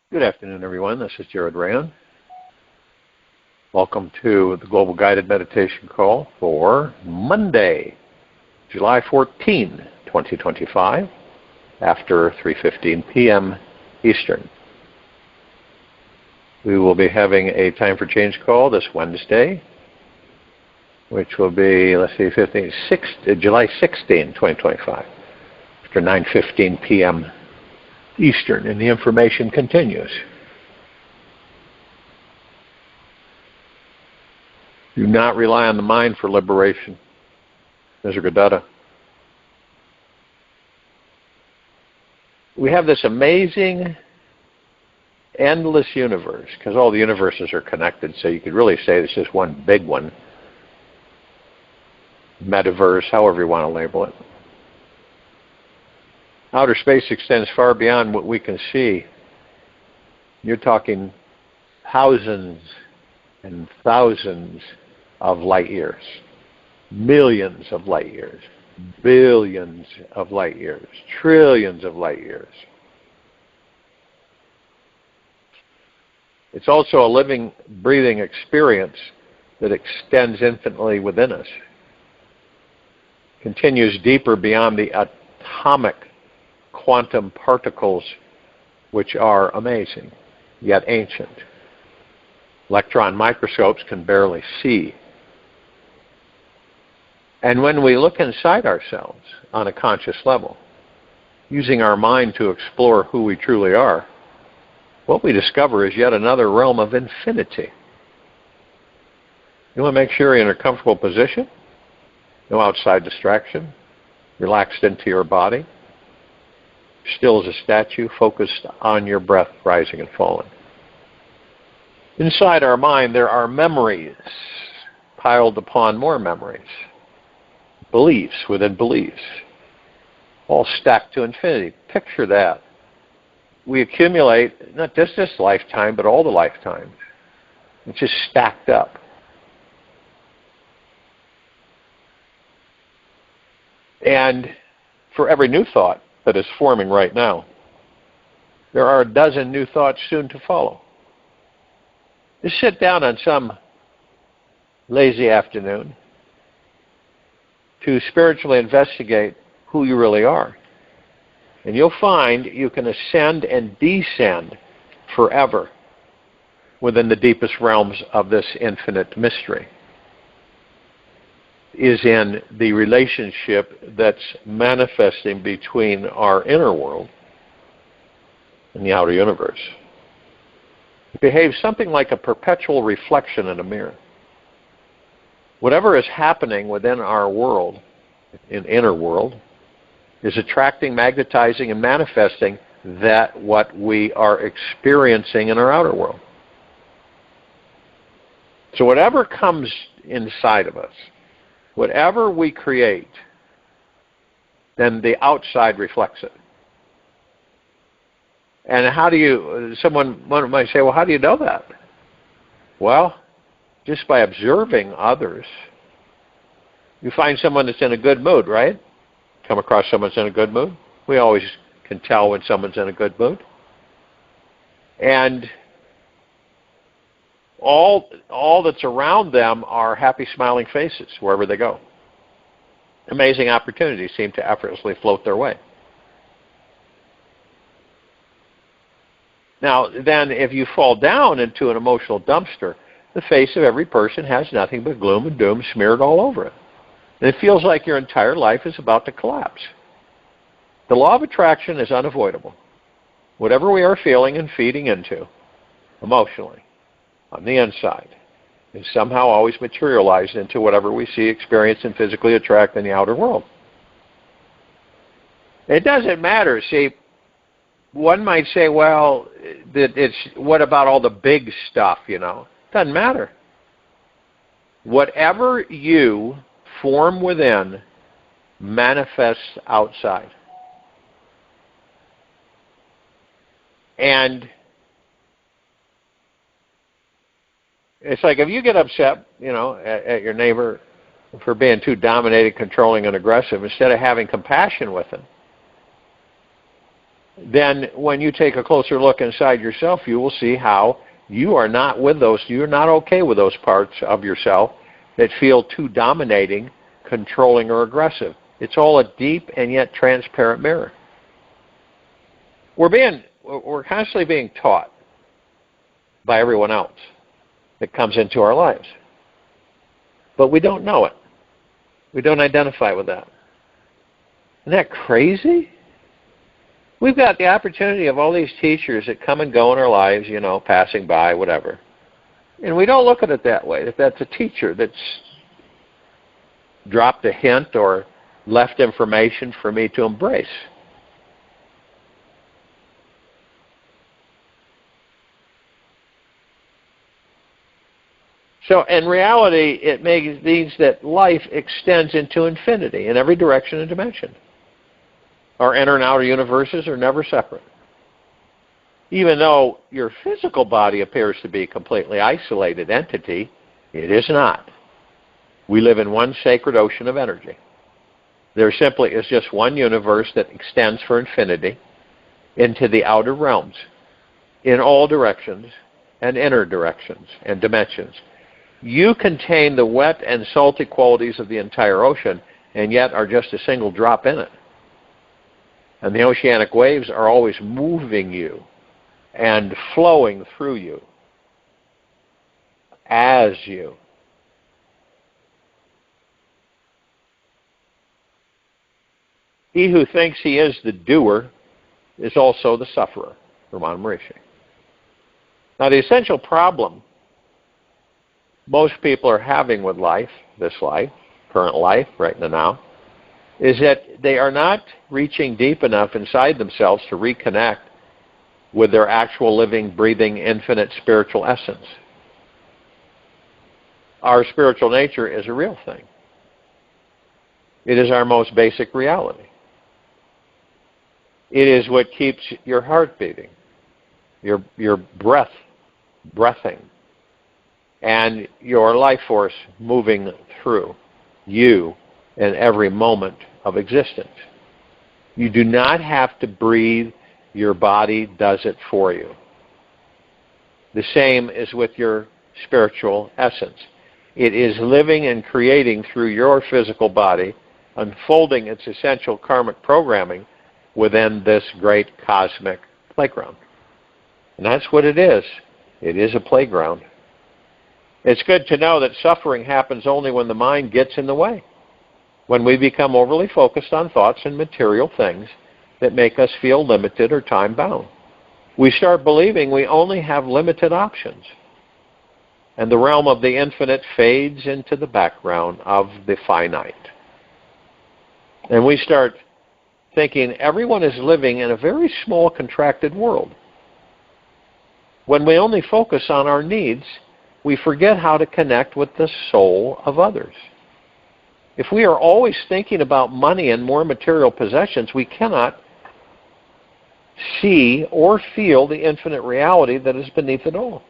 Good afternoon, everyone. This is Jared Rand. Welcome to the Global Guided Meditation Call for Monday, July 14, 2025, after 3:15 p.m. Eastern. We will be having a Time for Change call this Wednesday, which will be, July 16, 2025, after 9:15 p.m. Eastern, and the information continues. Do not rely on the mind for liberation. Nisargadatta. We have this amazing, endless universe, because all the universes are connected, so you could really say it's just one big one. Metaverse, however you want to label it. Outer space extends far beyond what we can see. You're talking thousands and thousands of light years, millions of light years, billions of light years, trillions of light years. It's also a living, breathing experience that extends infinitely within us, continues deeper beyond the atomic quantum particles, which are amazing, yet ancient. Electron microscopes can barely see. And when we look inside ourselves on a conscious level, using our mind to explore who we truly are, what we discover is yet another realm of infinity. You want to make sure you're in a comfortable position, no outside distraction, relaxed into your body, still as a statue, focused on your breath rising and falling. Inside our mind there are memories piled upon more memories, beliefs within beliefs, all stacked to infinity. Picture that. We accumulate not just this lifetime, but all the lifetimes. It's just stacked up. And for every new thought that is forming right now, there are a dozen new thoughts soon to follow. Just sit down on some lazy afternoon to spiritually investigate who you really are. And you'll find you can ascend and descend forever within the deepest realms of this infinite mystery. Is in the relationship that's manifesting between our inner world and the outer universe. It behaves something like a perpetual reflection in a mirror. Whatever is happening within our world, in inner world, is attracting, magnetizing, and manifesting that what we are experiencing in our outer world. So whatever comes inside of us, whatever we create, then the outside reflects it. And how do you, someone might say, well, how do you know that? Well, just by observing others. You find someone that's in a good mood, right? Come across someone that's in a good mood. We always can tell when someone's in a good mood. And all that's around them are happy, smiling faces wherever they go. Amazing opportunities seem to effortlessly float their way. Now, then, if you fall down into an emotional dumpster, the face of every person has nothing but gloom and doom smeared all over it. And it feels like your entire life is about to collapse. The law of attraction is unavoidable. Whatever we are feeling and feeding into, emotionally, on the inside, is somehow always materialized into whatever we see, experience, and physically attract in the outer world. It doesn't matter. See, one might say, well, what about all the big stuff, you know? Doesn't matter. Whatever you form within manifests outside. And it's like if you get upset, you know, at your neighbor for being too dominating, controlling, and aggressive, instead of having compassion with him, then when you take a closer look inside yourself, you will see how you are not with those, you're not okay with those parts of yourself that feel too dominating, controlling, or aggressive. It's all a deep and yet transparent mirror. We're constantly being taught by everyone else that comes into our lives. But we don't know it. We don't identify with that. Isn't that crazy? We've got the opportunity of all these teachers that come and go in our lives, you know, passing by, whatever. And we don't look at it that way, that that's a teacher that's dropped a hint or left information for me to embrace. So in reality, it means that life extends into infinity in every direction and dimension. Our inner and outer universes are never separate. Even though your physical body appears to be a completely isolated entity, it is not. We live in one sacred ocean of energy. There simply is just one universe that extends for infinity into the outer realms, in all directions and inner directions and dimensions. You contain the wet and salty qualities of the entire ocean, and yet are just a single drop in it. And the oceanic waves are always moving you and flowing through you as you. He who thinks he is the doer is also the sufferer, Ramana Maharishi. Now the essential problem most people are having with life, this life, current life, right in the now, is that they are not reaching deep enough inside themselves to reconnect with their actual living, breathing, infinite spiritual essence. Our spiritual nature is a real thing. It is our most basic reality. It is what keeps your heart beating, your breathing, and your life force moving through you in every moment of existence. You do not have to breathe, your body does it for you. The same is with your spiritual essence. It is living and creating through your physical body, unfolding its essential karmic programming within this great cosmic playground. And that's what it is. It is a playground. It's good to know that suffering happens only when the mind gets in the way, when we become overly focused on thoughts and material things that make us feel limited or time-bound. We start believing we only have limited options, and the realm of the infinite fades into the background of the finite. And we start thinking everyone is living in a very small, contracted world. When we only focus on our needs, we forget how to connect with the soul of others. If we are always thinking about money and more material possessions, we cannot see or feel the infinite reality that is beneath it all.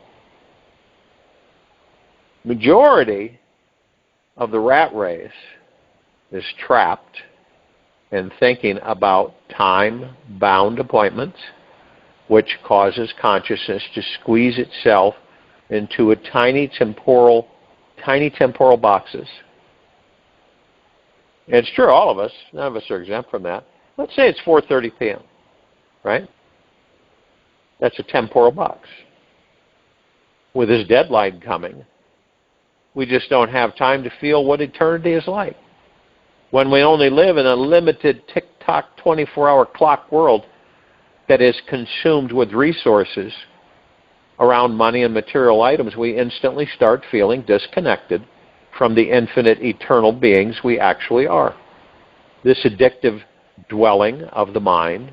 Majority of the rat race is trapped in thinking about time-bound appointments, which causes consciousness to squeeze itself into a tiny temporal boxes. And it's true, all of us, none of us are exempt from that. Let's say it's 4:30 p.m., right? That's a temporal box. With this deadline coming, we just don't have time to feel what eternity is like. When we only live in a limited tick-tock 24-hour clock world that is consumed with resources around money and material items, we instantly start feeling disconnected from the infinite eternal beings we actually are. This addictive dwelling of the mind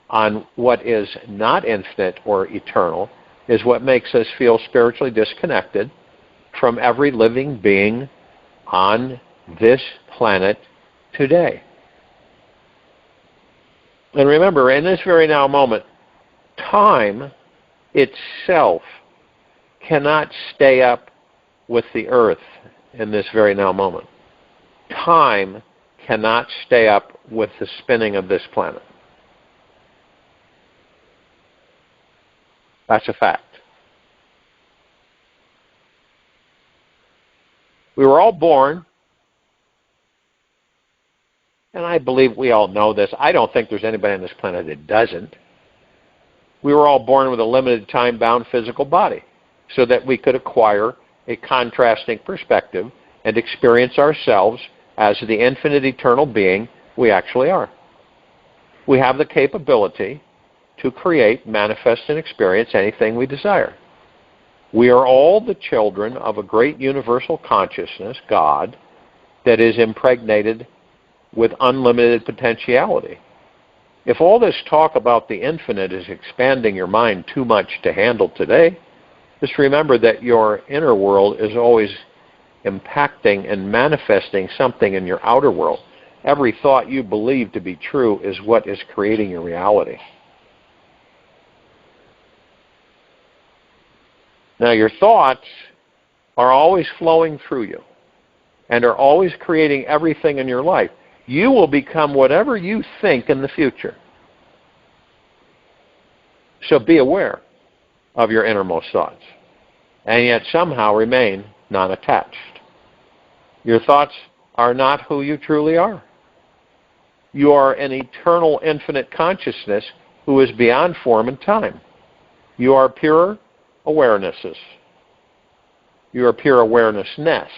on what is not infinite or eternal is what makes us feel spiritually disconnected from every living being on this planet today. And remember, in this very now moment, time itself cannot stay up with the earth in this very now moment. Time cannot stay up with the spinning of this planet. That's a fact. We were all born, and I believe we all know this. I don't think there's anybody on this planet that doesn't. We were all born with a limited time-bound physical body so that we could acquire a contrasting perspective and experience ourselves as the infinite eternal being we actually are. We have the capability to create, manifest, and experience anything we desire. We are all the children of a great universal consciousness, God, that is impregnated with unlimited potentiality. If all this talk about the infinite is expanding your mind too much to handle today, just remember that your inner world is always impacting and manifesting something in your outer world. Every thought you believe to be true is what is creating your reality. Now, your thoughts are always flowing through you and are always creating everything in your life. You will become whatever you think in the future. So be aware of your innermost thoughts, and yet somehow remain non-attached. Your thoughts are not who you truly are. You are an eternal, infinite consciousness who is beyond form and time. You are pure awarenesses. You are pure awarenessness,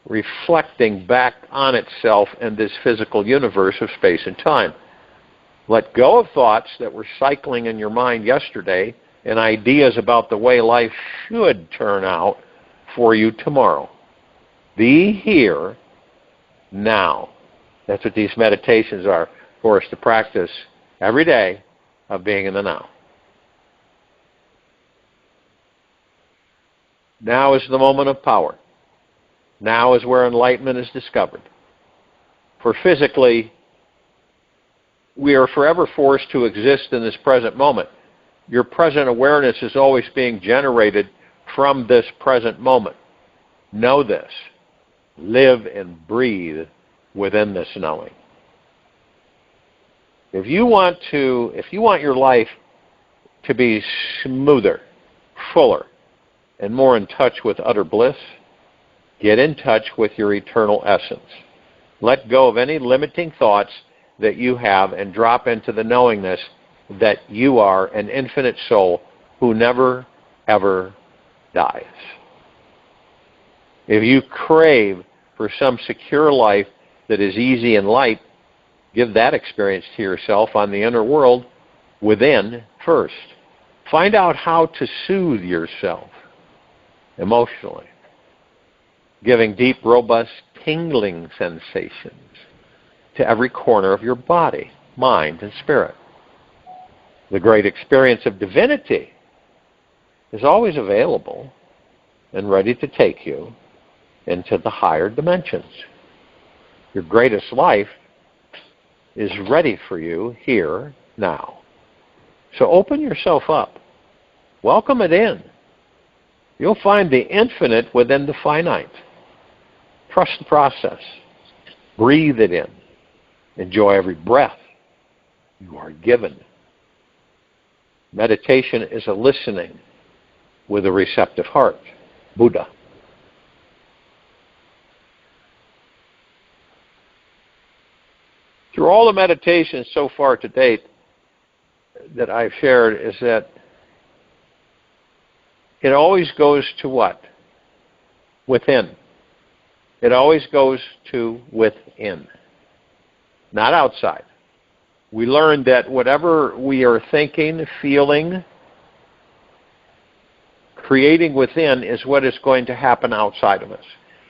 reflecting back on itself in this physical universe of space and time. Let go of thoughts that were cycling in your mind yesterday and ideas about the way life should turn out for you tomorrow. Be here now. That's what these meditations are for us to practice every day, of being in the now. Now is the moment of power. Now is where enlightenment is discovered. For physically, we are forever forced to exist in this present moment. Your present awareness is always being generated from this present moment. Know this. Live and breathe within this knowing. If you want your life to be smoother, fuller, and more in touch with utter bliss, get in touch with your eternal essence. Let go of any limiting thoughts that you have and drop into the knowingness that you are an infinite soul who never, ever dies. If you crave for some secure life that is easy and light, give that experience to yourself on the inner world within first. Find out how to soothe yourself emotionally, giving deep, robust, tingling sensations to every corner of your body, mind, and spirit. The great experience of divinity is always available and ready to take you into the higher dimensions. Your greatest life is ready for you here, now. So open yourself up. Welcome it in. You'll find the infinite within the finite. Trust the process. Breathe it in. Enjoy every breath you are given. Meditation is a listening with a receptive heart. Buddha. Through all the meditations so far to date that I've shared is that it always goes to what? Within. It always goes to within, not outside. We learned that whatever we are thinking, feeling, creating within is what is going to happen outside of us,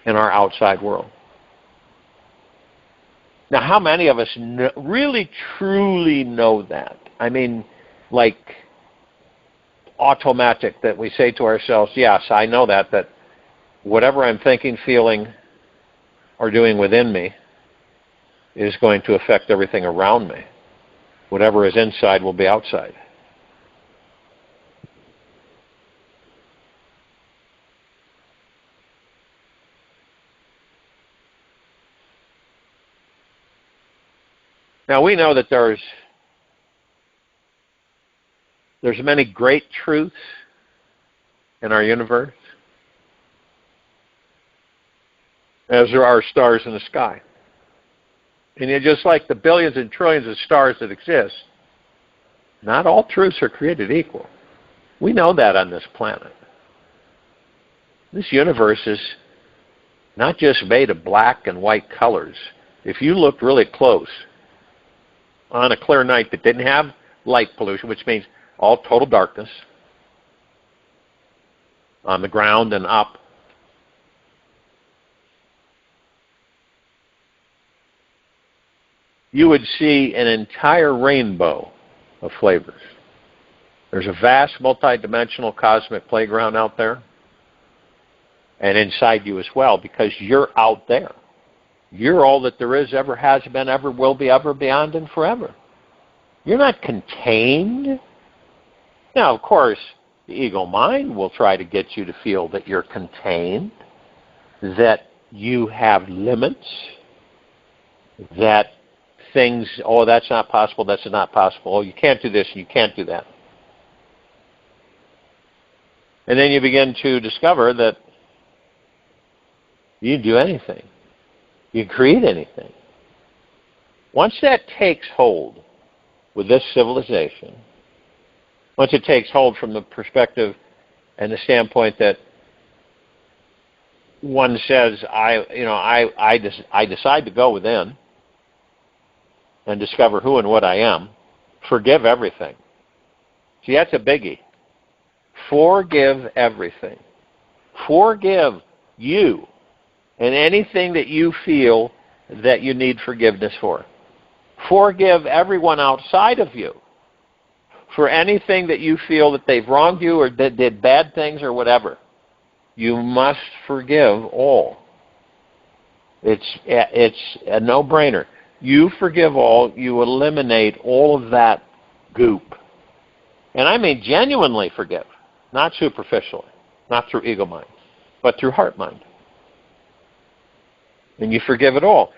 in our outside world. Now, how many of us really, truly know that? I mean, like automatic, that we say to ourselves, yes, I know that whatever I'm thinking, feeling, or doing within me is going to affect everything around me. Whatever is inside will be outside. Now we know that there's There's many great truths in our universe, as there are stars in the sky. And just like the billions and trillions of stars that exist, not all truths are created equal. We know that on this planet. This universe is not just made of black and white colors. If you looked really close on a clear night that didn't have light pollution, which means all total darkness on the ground and up, you would see an entire rainbow of flavors. There's a vast multidimensional cosmic playground out there, and inside you as well, because you're out there. You're all that there is, ever has been, ever will be, ever beyond, and forever. You're not contained. Now, of course, the ego mind will try to get you to feel that you're contained, that you have limits, that things, oh, that's not possible, that's not possible, oh, you can't do this, and you can't do that. And then you begin to discover that you can do anything. You can create anything. Once that takes hold with this civilization, once it takes hold from the perspective and the standpoint that one says, I decide to go within and discover who and what I am, forgive everything. See, that's a biggie. Forgive everything. Forgive you and anything that you feel that you need forgiveness for. Forgive everyone outside of you for anything that you feel that they've wronged you or that did bad things or whatever. You must forgive all. It's a no-brainer. You forgive all, you eliminate all of that goop. And I mean genuinely forgive, not superficially, not through ego mind, but through heart mind. And you forgive it all.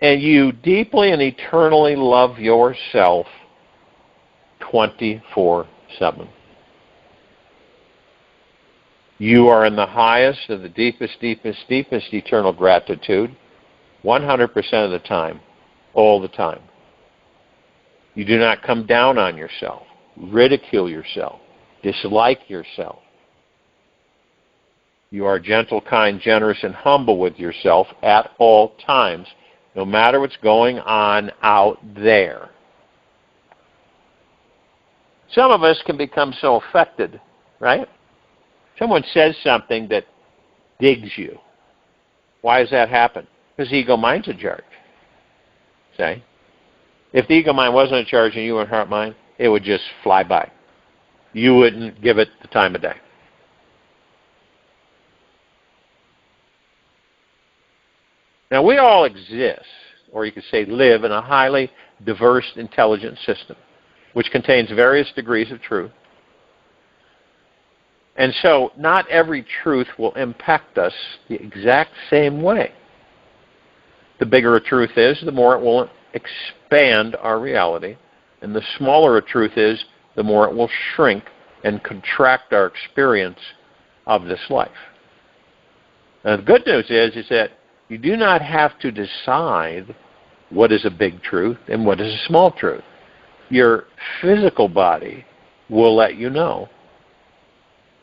And you deeply and eternally love yourself 24/7. You are in the highest of the deepest eternal gratitude 100% of the time, all the time. You do not come down on yourself, ridicule yourself, dislike yourself. You are gentle, kind, generous, and humble with yourself at all times, no matter what's going on out there. Some of us can become so affected, right? Someone says something that digs you. Why does that happen? Because the ego mind's in charge. See? If the ego mind wasn't in charge and you were in heart mind, it would just fly by. You wouldn't give it the time of day. Now, we all exist, or you could say live, in a highly diverse, intelligent system, which contains various degrees of truth. And so, not every truth will impact us the exact same way. The bigger a truth is, the more it will expand our reality. And the smaller a truth is, the more it will shrink and contract our experience of this life. Now, the good news is that you do not have to decide what is a big truth and what is a small truth. Your physical body will let you know,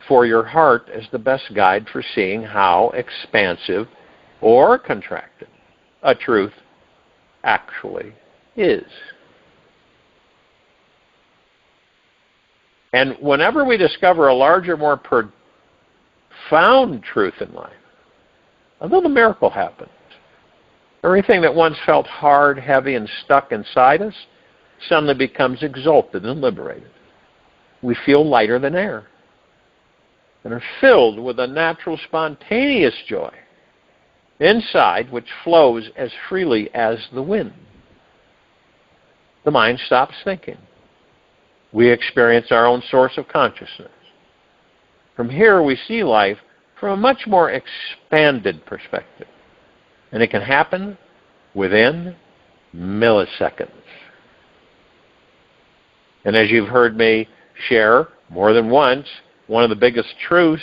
for your heart is the best guide for seeing how expansive or contracted a truth actually is. And whenever we discover a larger, more profound truth in life, a little miracle happens. Everything that once felt hard, heavy, and stuck inside us suddenly becomes exalted and liberated. We feel lighter than air and are filled with a natural, spontaneous joy inside, which flows as freely as the wind. The mind stops thinking. We experience our own source of consciousness. From here, we see life from a much more expanded perspective. And it can happen within milliseconds. And as you've heard me share more than once, one of the biggest truths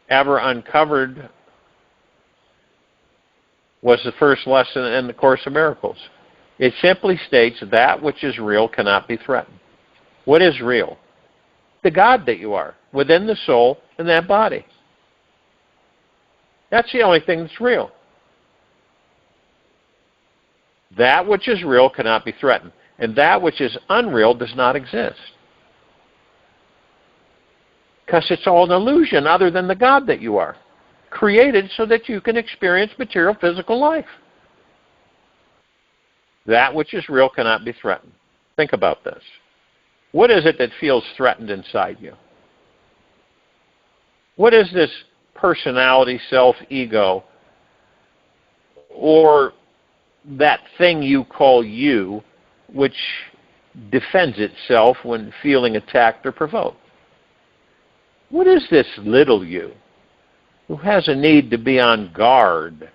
ever uncovered was the first lesson in the Course of Miracles. It simply states that which is real cannot be threatened. What is real? The God that you are, within the soul and that body. That's the only thing that's real. That which is real cannot be threatened. And that which is unreal does not exist. Because it's all an illusion other than the God that you are, created so that you can experience material physical life. That which is real cannot be threatened. Think about this. What is it that feels threatened inside you? What is this personality, self, ego, or that thing you call you, which defends itself when feeling attacked or provoked? What is this little you who has a need to be on guard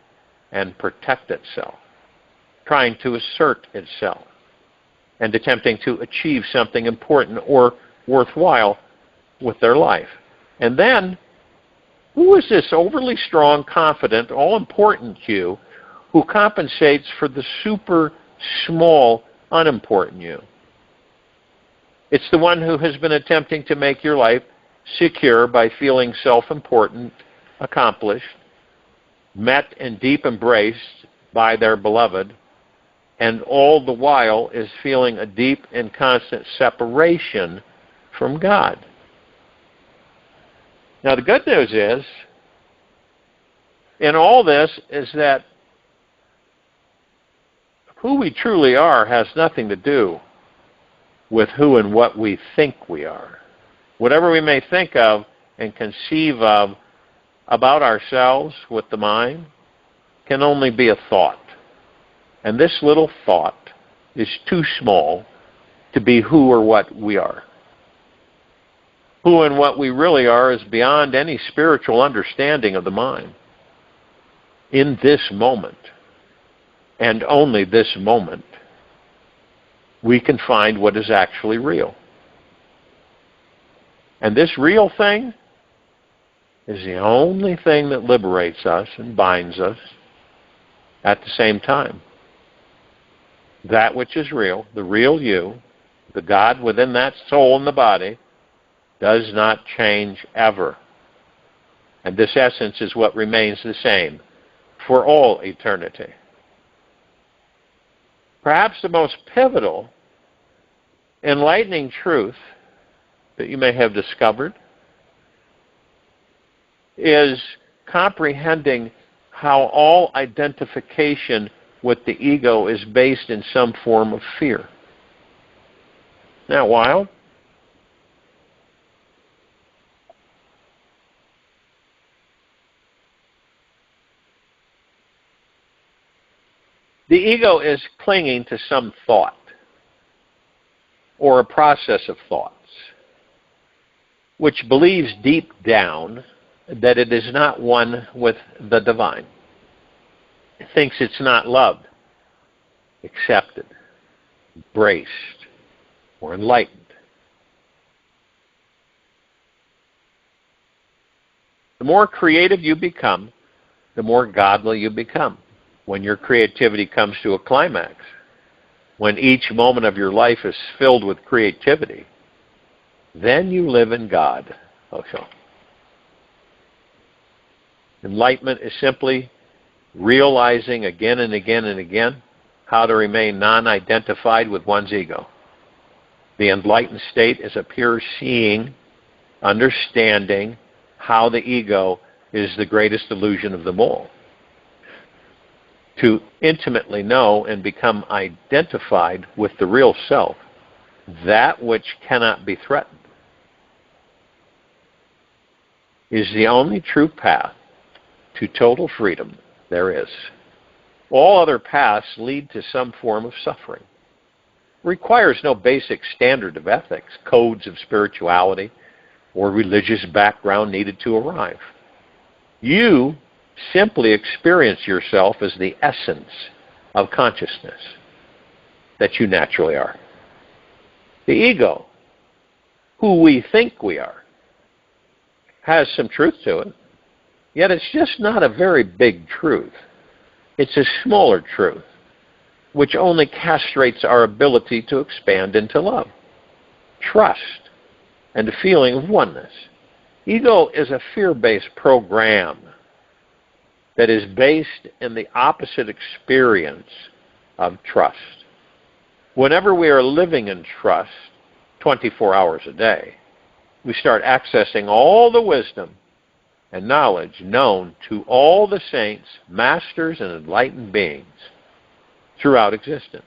and protect itself, trying to assert itself, and attempting to achieve something important or worthwhile with their life? And then, who is this overly strong, confident, all-important you who compensates for the super small, unimportant you? It's the one who has been attempting to make your life secure by feeling self-important, accomplished, met and deep embraced by their beloved, and all the while is feeling a deep and constant separation from God. Now the good news is, in all this, is that who we truly are has nothing to do with who and what we think we are. Whatever we may think of and conceive of about ourselves with the mind can only be a thought. And this little thought is too small to be who or what we are. Who and what we really are is beyond any spiritual understanding of the mind. In this moment, and only this moment, we can find what is actually real. And this real thing is the only thing that liberates us and binds us at the same time. That which is real, the real you, the God within that soul and the body, does not change ever. And this essence is what remains the same for all eternity. Perhaps the most pivotal, enlightening truth that you may have discovered is comprehending how all identification with the ego is based in some form of fear. Isn't that wild? The ego is clinging to some thought or a process of thoughts, which believes deep down that it is not one with the divine. It thinks it's not loved, accepted, embraced, or enlightened. The more creative you become, the more godly you become. When your creativity comes to a climax, when each moment of your life is filled with creativity, then you live in God. Osho. Enlightenment is simply realizing again and again and again how to remain non-identified with one's ego. The enlightened state is a pure seeing, understanding how the ego is the greatest illusion of them all. To intimately know and become identified with the real self, that which cannot be threatened, is the only true path to total freedom there is. All other paths lead to some form of suffering. It requires no basic standard of ethics, codes of spirituality, or religious background needed to arrive. You simply experience yourself as the essence of consciousness that you naturally are. The ego, who we think we are, has some truth to it, yet it's just not a very big truth. It's a smaller truth, which only castrates our ability to expand into love, trust, and a feeling of oneness. Ego is a fear-based program that is based in the opposite experience of trust. Whenever we are living in trust 24 hours a day, we start accessing all the wisdom and knowledge known to all the saints, masters, and enlightened beings throughout existence.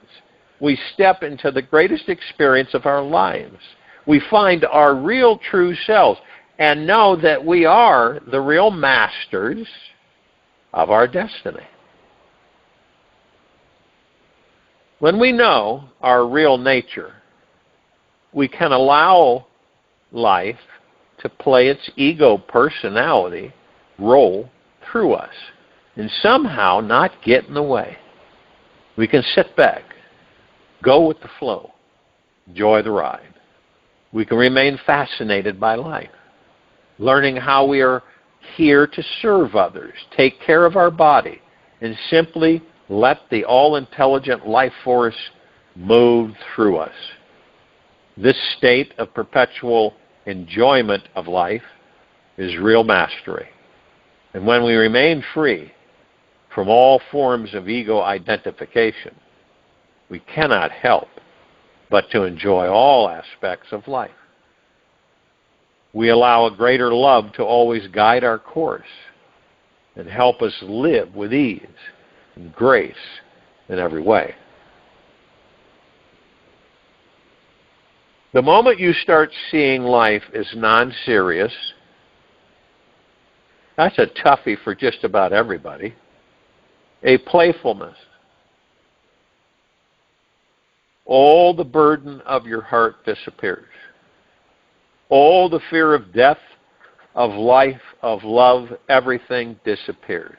We step into the greatest experience of our lives. We find our real true selves and know that we are the real masters of our destiny. When we know our real nature, we can allow life to play its ego personality role through us and somehow not get in the way. We can sit back, go with the flow, enjoy the ride. We can remain fascinated by life, learning how we are here to serve others, take care of our body, and simply let the all-intelligent life force move through us. This state of perpetual enjoyment of life is real mastery. And when we remain free from all forms of ego identification, we cannot help but to enjoy all aspects of life. We allow a greater love to always guide our course and help us live with ease and grace in every way. The moment you start seeing life as non-serious, that's a toughie for just about everybody. A playfulness. All the burden of your heart disappears. All the fear of death, of life, of love, everything disappears.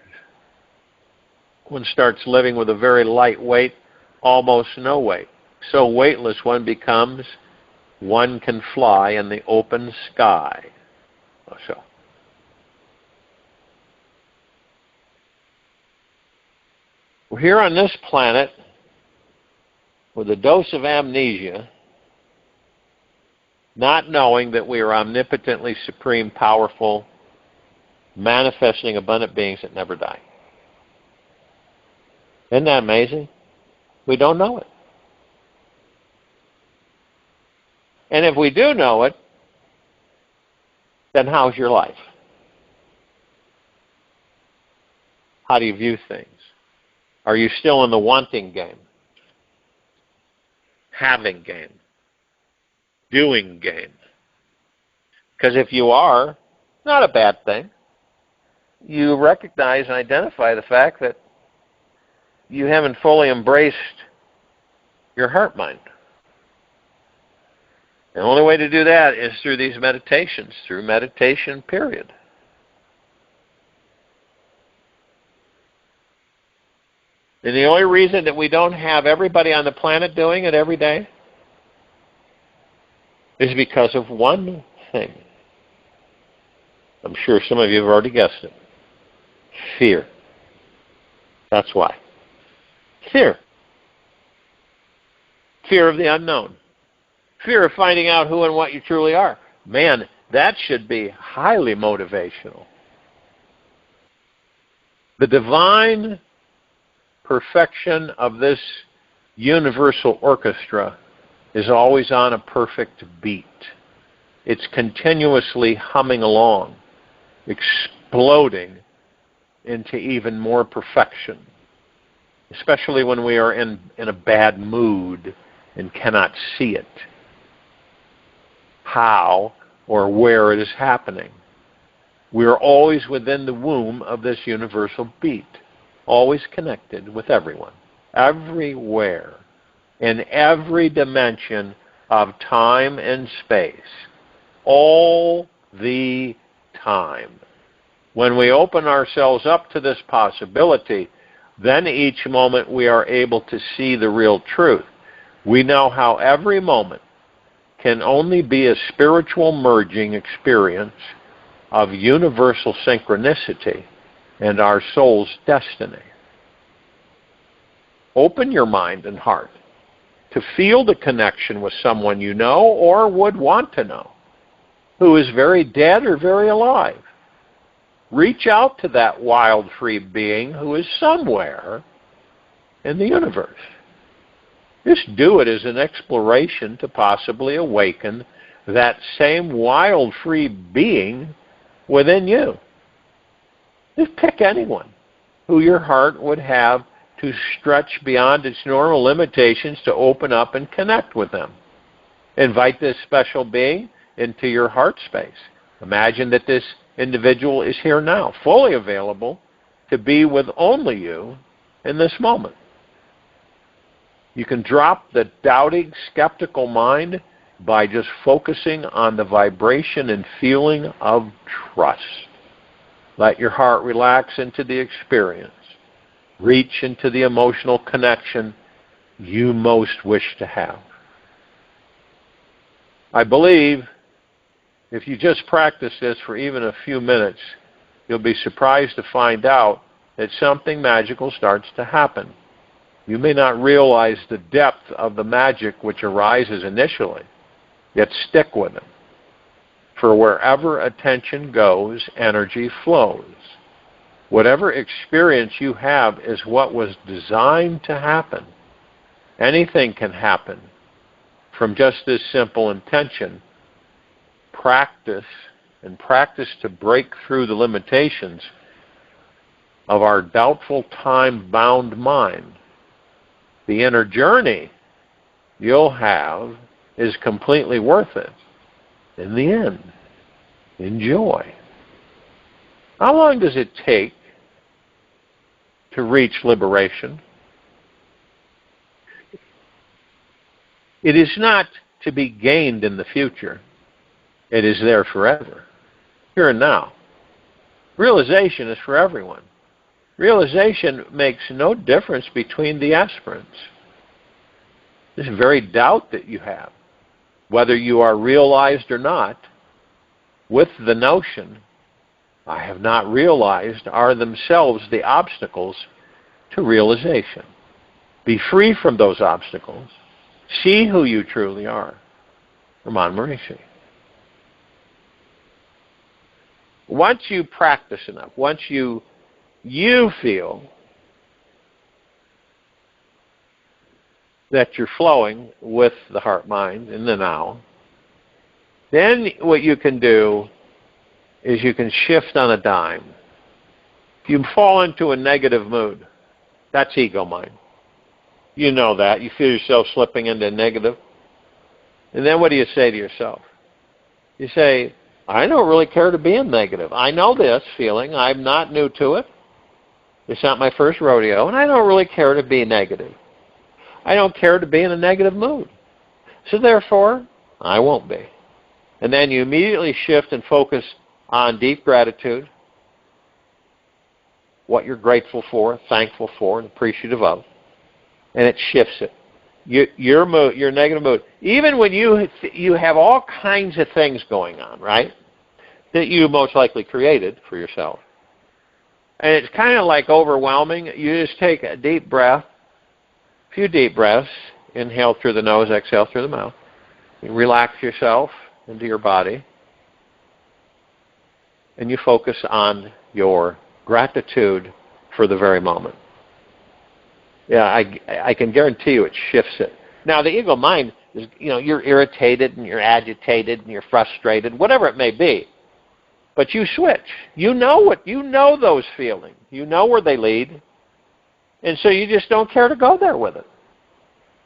One starts living with a very light weight, almost no weight. So weightless one becomes, one can fly in the open sky. So, we're here on this planet with a dose of amnesia, not knowing that we are omnipotently supreme, powerful, manifesting abundant beings that never die. Isn't that amazing? We don't know it. And if we do know it, then how's your life? How do you view things? Are you still in the wanting game? Having game? Doing game? Because if you are, not a bad thing. You recognize and identify the fact that you haven't fully embraced your heart mind. The only way to do that is through these meditations, through meditation, period. And the only reason that we don't have everybody on the planet doing it every day is because of one thing. I'm sure some of you have already guessed it. Fear. That's why. Fear. Fear of the unknown. Fear of finding out who and what you truly are. Man, that should be highly motivational. The divine perfection of this universal orchestra is always on a perfect beat. It's continuously humming along, exploding into even more perfection, especially when we are in a bad mood and cannot see it, how or where it is happening. We are always within the womb of this universal beat, always connected with everyone, everywhere, in every dimension of time and space, all the time. When we open ourselves up to this possibility, then each moment we are able to see the real truth. We know how every moment can only be a spiritual merging experience of universal synchronicity and our soul's destiny. Open your mind and heart to feel the connection with someone you know or would want to know, who is very dead or very alive. Reach out to that wild, free being who is somewhere in the universe. Just do it as an exploration to possibly awaken that same wild, free being within you. Just pick anyone who your heart would have to stretch beyond its normal limitations to open up and connect with them. Invite this special being into your heart space. Imagine that this individual is here now, fully available to be with only you in this moment. You can drop the doubting, skeptical mind by just focusing on the vibration and feeling of trust. Let your heart relax into the experience. Reach into the emotional connection you most wish to have. I believe if you just practice this for even a few minutes, you'll be surprised to find out that something magical starts to happen. You may not realize the depth of the magic which arises initially, yet stick with it. For wherever attention goes, energy flows. Whatever experience you have is what was designed to happen. Anything can happen from just this simple intention. Practice to break through the limitations of our doubtful, time-bound mind. The inner journey you'll have is completely worth it. In the end, enjoy. How long does it take to reach liberation? It is not to be gained in the future. It is there forever, here and now. Realization is for everyone. Realization makes no difference between the aspirants. This very doubt that you have, whether you are realized or not, with the notion, I have not realized, are themselves the obstacles to realization. Be free from those obstacles. See who you truly are. Ramon Murishi. Once you practice enough, once you feel that you're flowing with the heart-mind in the now, then what you can do is you can shift on a dime. If you fall into a negative mood, that's ego mind. You know that. You feel yourself slipping into negative. And then what do you say to yourself? You say, I don't really care to be in negative. I know this feeling. I'm not new to it. It's not my first rodeo, and I don't really care to be negative. I don't care to be in a negative mood. So therefore, I won't be. And then you immediately shift and focus on deep gratitude, what you're grateful for, thankful for, and appreciative of, and it shifts it. Your mood, your negative mood, even when you have all kinds of things going on, right, that you most likely created for yourself, and it's kind of like overwhelming, you just take a deep breath, a few deep breaths, inhale through the nose, exhale through the mouth. You relax yourself into your body, and you focus on your gratitude for the very moment. Yeah, I can guarantee you it shifts it. Now, the ego mind is, you're irritated and you're agitated and you're frustrated, whatever it may be. But you switch. You know those feelings. You know where they lead. And so you just don't care to go there with it.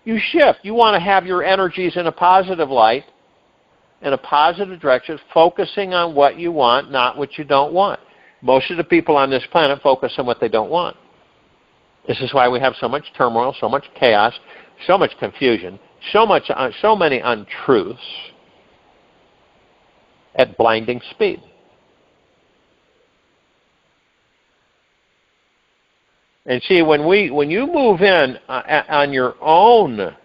You shift. You want to have your energies in a positive light, in a positive direction, focusing on what you want, not what you don't want. Most of the people on this planet focus on what they don't want. This is why we have so much turmoil, so much chaos, so much confusion, so many untruths at blinding speed. And see, when you move in on your own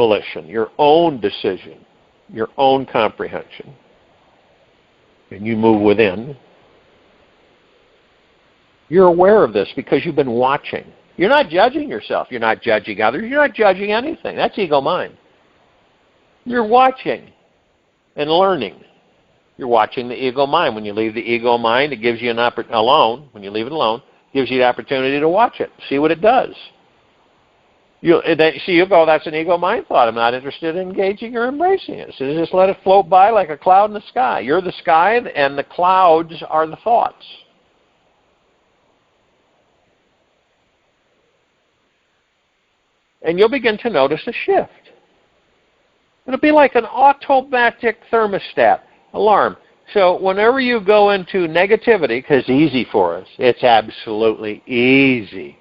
volition, your own decision, your own comprehension, and you move within, you're aware of this because you've been watching. You're not judging yourself. You're not judging others. You're not judging anything. That's ego mind. You're watching and learning. You're watching the ego mind. When you leave the ego mind, it gives you an opportunity alone. When you leave it alone, it gives you the opportunity to watch it, see what it does. You go, that's an ego mind thought. I'm not interested in engaging or embracing it. So just let it float by like a cloud in the sky. You're the sky, and the clouds are the thoughts. And you'll begin to notice a shift. It'll be like an automatic thermostat alarm. So whenever you go into negativity, because it's easy for us, it's absolutely easy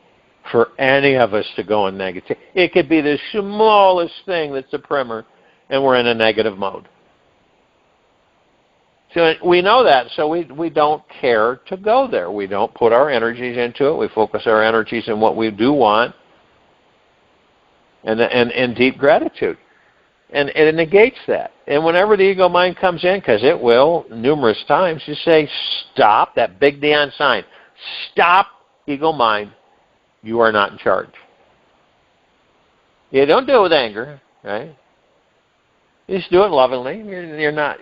for any of us to go in negative. It could be the smallest thing that's a primer, and we're in a negative mode. So we know that, so we don't care to go there. We don't put our energies into it. We focus our energies in what we do want, and deep gratitude. And it negates that. And whenever the ego mind comes in, because it will numerous times, you say, stop, that big neon sign. Stop, ego mind. You are not in charge. You don't do it with anger, right? You just do it lovingly. You're not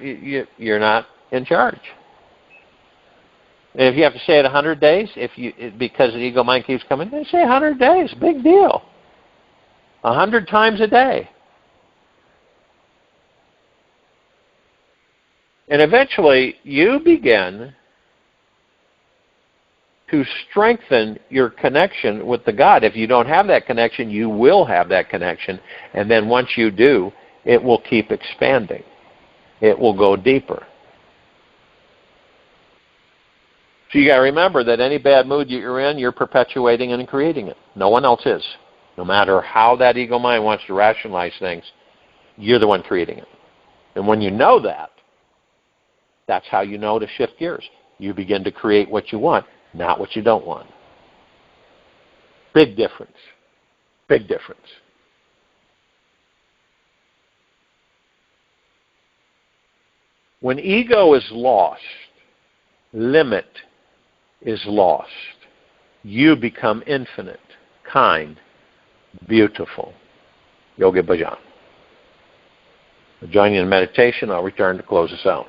in charge. And if you have to say it 100 days, because the ego mind keeps coming, then say 100 days. Big deal. 100 times a day. And eventually, you begin to strengthen your connection with the God. If you don't have that connection, you will have that connection. And then once you do, it will keep expanding. It will go deeper. So you got to remember that any bad mood you're in, you're perpetuating and creating it. No one else is. No matter how that ego mind wants to rationalize things, you're the one creating it. And when you know that, that's how you know to shift gears. You begin to create what you want, not what you don't want. Big difference. Big difference. When ego is lost, limit is lost. You become infinite, kind, beautiful. Yogi Bhajan. I'll join you in meditation. I'll return to close us out.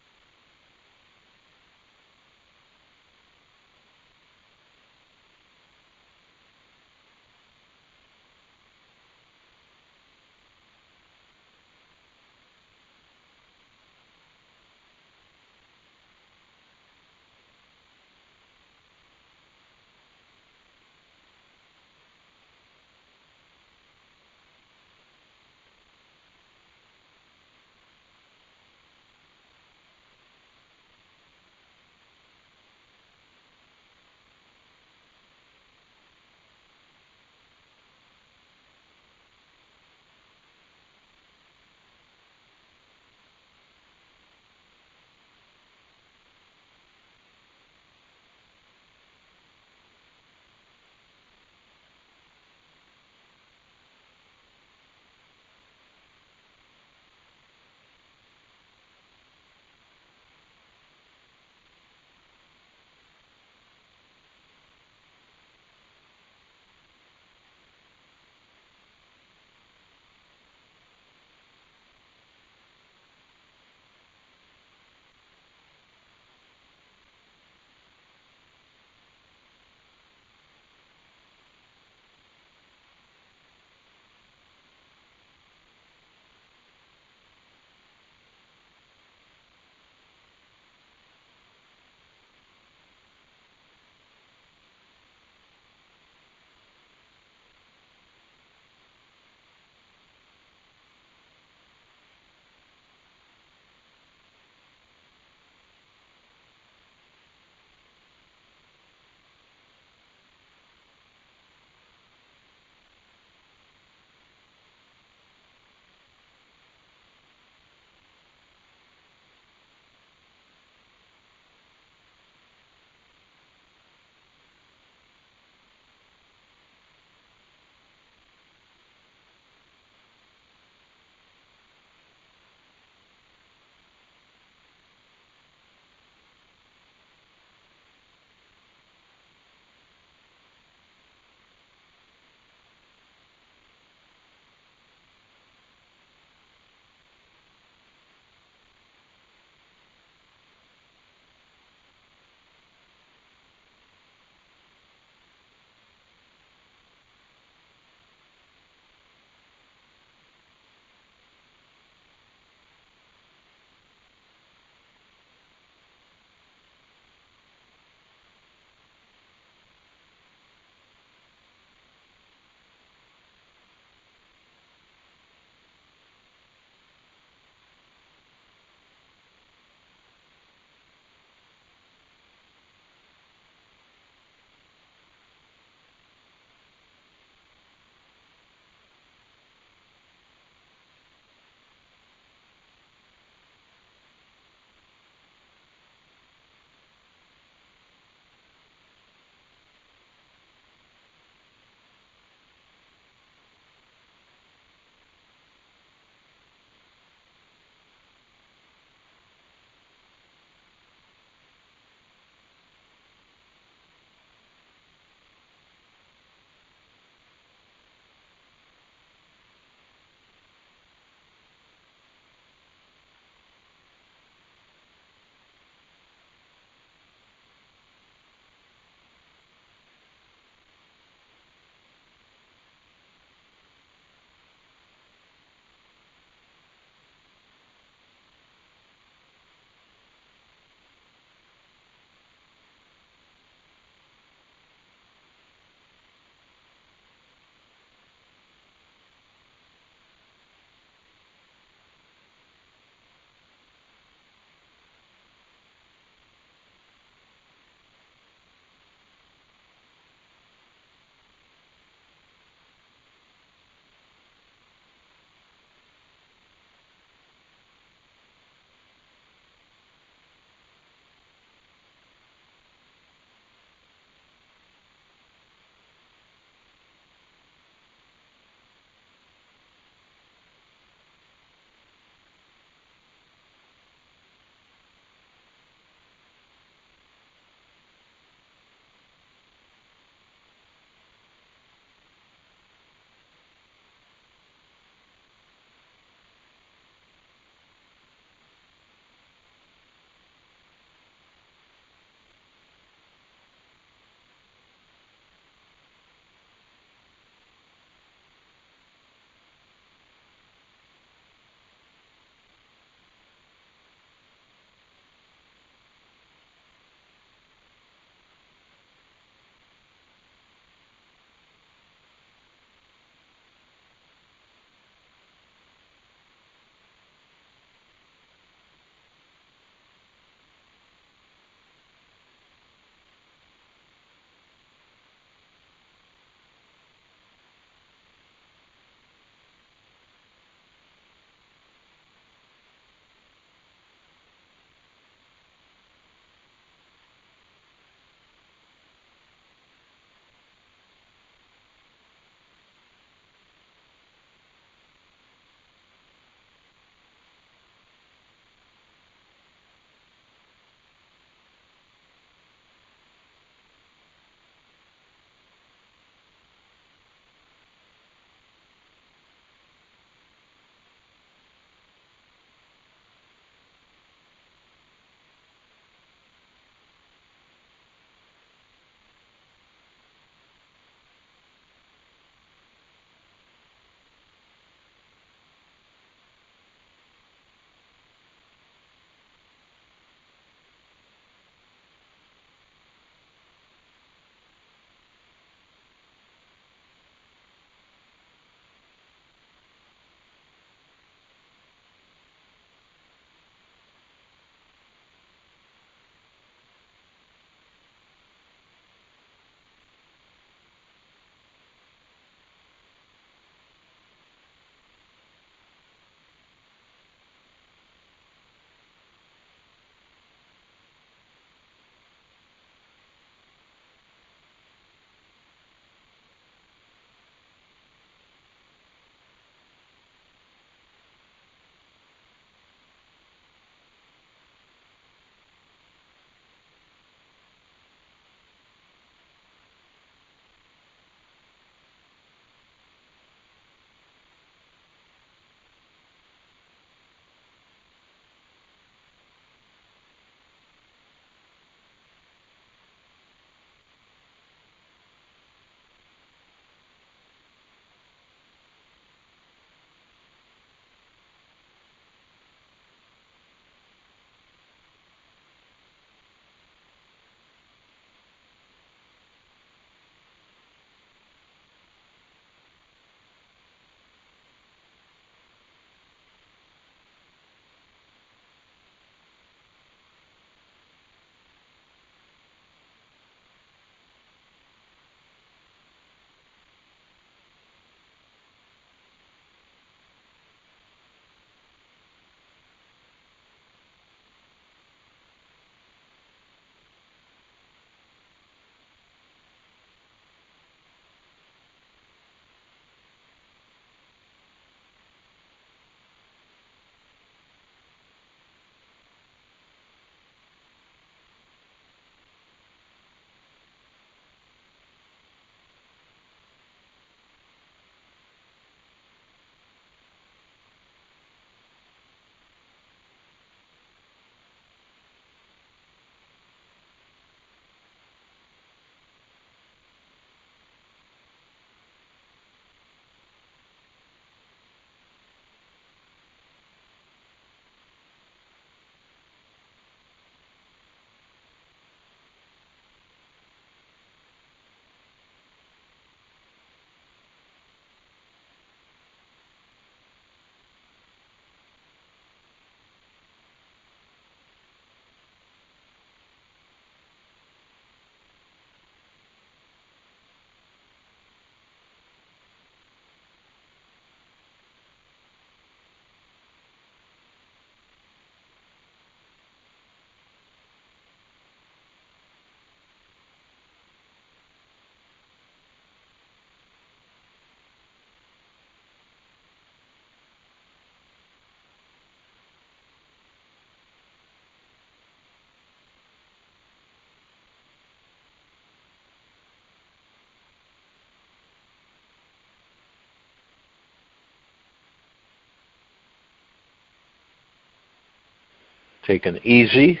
Take an easy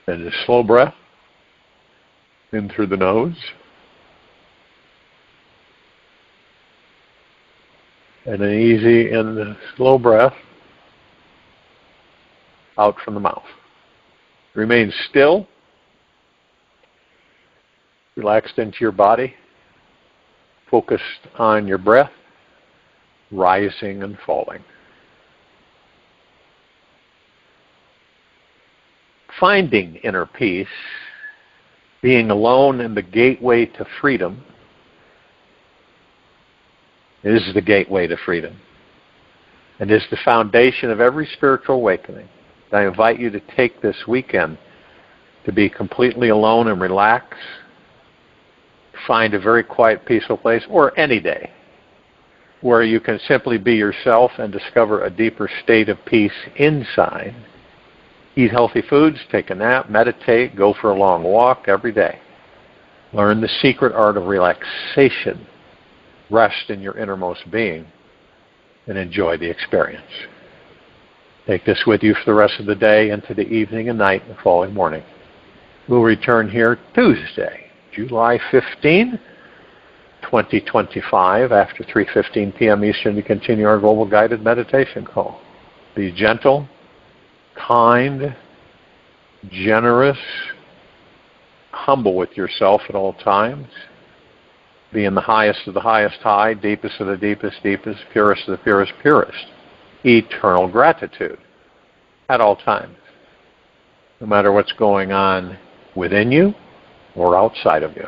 and a slow breath in through the nose. And an easy and a slow breath out from the mouth. Remain still, relaxed into your body, focused on your breath, rising and falling. Finding inner peace, being alone in the gateway to freedom, is the gateway to freedom and is the foundation of every spiritual awakening. I invite you to take this weekend to be completely alone and relax, find a very quiet, peaceful place, or any day where you can simply be yourself and discover a deeper state of peace inside. Eat healthy foods, take a nap, meditate, go for a long walk every day. Learn the secret art of relaxation. Rest in your innermost being and enjoy the experience. Take this with you for the rest of the day, into the evening and night and the following morning. We'll return here Tuesday, July 15, 2025, after 3:15 p.m. Eastern to continue our global guided meditation call. Be gentle, kind, generous, humble with yourself at all times. Be in the highest of the highest high, deepest of the deepest deepest, purest of the purest purest. Eternal gratitude at all times, no matter what's going on within you or outside of you.